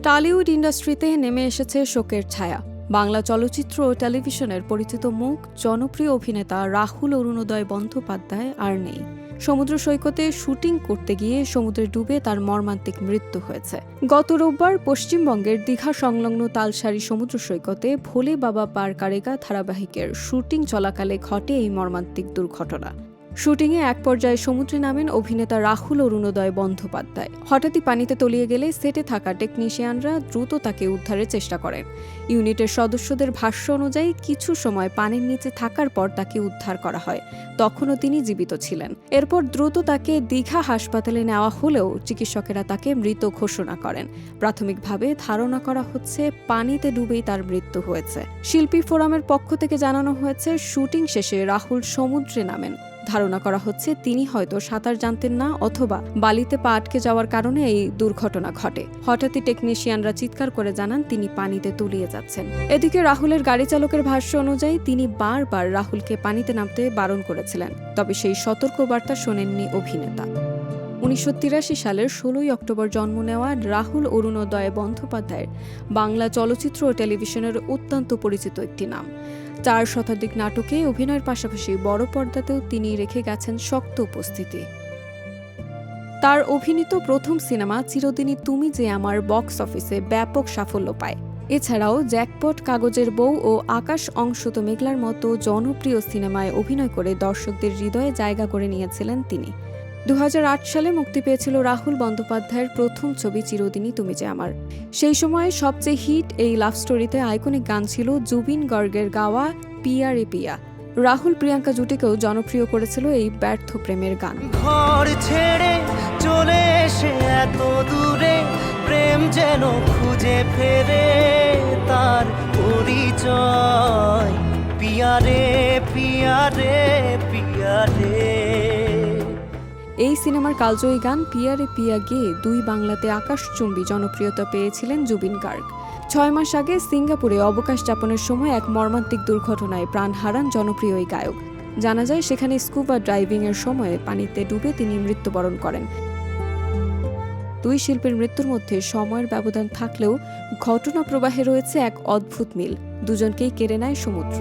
Tollywood ইন্ডাস্ট্রিতে নেমে এসেছে শোকের ছায়া। বাংলা চলচ্চিত্র ও টেলিভিশনের পরিচিত মুখ জনপ্রিয় অভিনেতা রাহুল অরুণোদয় বন্দ্যোপাধ্যায় আর নেই। সমুদ্র সৈকতে শুটিং করতে গিয়ে সমুদ্রে ডুবে তার মর্মান্তিক মৃত্যু হয়েছে। গত রোববার পশ্চিমবঙ্গের দীঘা সংলগ্ন তালসারি সমুদ্র সৈকতে ভোলে বাবা পার কারেগা ধারাবাহিকের শুটিং চলাকালে ঘটে এই মর্মান্তিক দুর্ঘটনা। শুটিংয়ে এক পর্যায়ে সমুদ্রে নামেন অভিনেতা রাহুল অরুণোদয় বন্দ্যোপাধ্যায়। হঠাৎই পানিতে তলিয়ে গেলে সেটে থাকা টেকনিশিয়ানরা দ্রুত তাকে উদ্ধারের চেষ্টা করেন। ইউনিটের সদস্যদের ভাষ্য অনুযায়ী কিছু সময় পানির নিচে থাকার পর তাকে উদ্ধার করা হয়। তখনও তিনি জীবিত ছিলেন। এরপর দ্রুত তাকে দীঘা হাসপাতালে নেওয়া হলেও চিকিৎসকেরা তাকে মৃত ঘোষণা করেন। প্রাথমিকভাবে ধারণা করা হচ্ছে পানিতে ডুবেই তার মৃত্যু হয়েছে। শিল্পী ফোরামের পক্ষ থেকে জানানো হয়েছে, শুটিং শেষে রাহুল সমুদ্রে নামেন। ধারণা করা হচ্ছে তিনি হয়তো সাঁতার জানতেন না অথবা বালিতে পা আটকে যাওয়ার কারণে এই দুর্ঘটনা ঘটে। হঠাৎই টেকনিশিয়ানরা চিৎকার করে জানান তিনি পানিতে তলিয়ে যাচ্ছেন। এদিকে রাহুলের গাড়ি চালকের ভাষ্য অনুযায়ী তিনি বারবার রাহুলকে পানিতে নামতে বারণ করেছিলেন, তবে সেই সতর্কবার্তা শোনেননি অভিনেতা। 1983 সালের 16 অক্টোবর জন্ম নেওয়া রাহুল অরুণোদয় বন্দ্যোপাধ্যায়ের বাংলা চলচ্চিত্র ও টেলিভিশনের অত্যন্ত পরিচিত একটি নাম। 4 শতাধিক নাটকে অভিনয়ের পাশাপাশি বড় পর্দাতেও তিনি রেখে গেছেন শক্ত উপস্থিতি। তার অভিনীত প্রথম সিনেমা চিরদিনই তুমি যে আমার বক্স অফিসে ব্যাপক সাফল্য পায়। এছাড়াও জ্যাকপট, কাগজের বউ ও আকাশ অংশত মেঘলার মতো জনপ্রিয় সিনেমায় অভিনয় করে দর্শকদের হৃদয়ে জায়গা করে নিয়েছিলেন তিনি। 2008 সালে মুক্তি পেয়েছিল রাহুল বন্দ্যোপাধ্যায়ের প্রথম ছবি চিরদিনই তুমি যে আমার। সেই সময়ে সবচেয়ে হিট এই লাভ স্টোরিতে আইকনিক গান ছিল জুবিন গর্গের গাওয়া পিয়া রে পিয়া। রাহুল প্রিয়াঙ্কা জুটিকেও জনপ্রিয় করেছিল এই ব্যর্থ প্রেমের গান। ঘর ছেড়ে চলে এসে এত দূরে প্রেম যেন খুঁজে ফেরে তার পরিচয় পিয়া রে পিয়া রে পিয়া রে। এই সিনেমার কালজয়ী গান পিয়া রে পিয়া গেয়ে 2 বাংলাতে আকাশচুম্বী জনপ্রিয়তা পেয়েছিলেন জুবিন গার্গ। 6 মাস আগে সিঙ্গাপুরে অবকাশ যাপনের সময় এক মর্মান্তিক দুর্ঘটনায় প্রাণ হারান জনপ্রিয় এই গায়ক। জানা যায় সেখানে স্কুবা ড্রাইভিং এর সময় পানিতে ডুবে তিনি মৃত্যুবরণ করেন। 2 শিল্পীর মৃত্যুর মধ্যে সময়ের ব্যবধান থাকলেও ঘটনা প্রবাহে রয়েছে এক অদ্ভুত মিল। দুজনকেই কেড়ে নেয় সমুদ্র।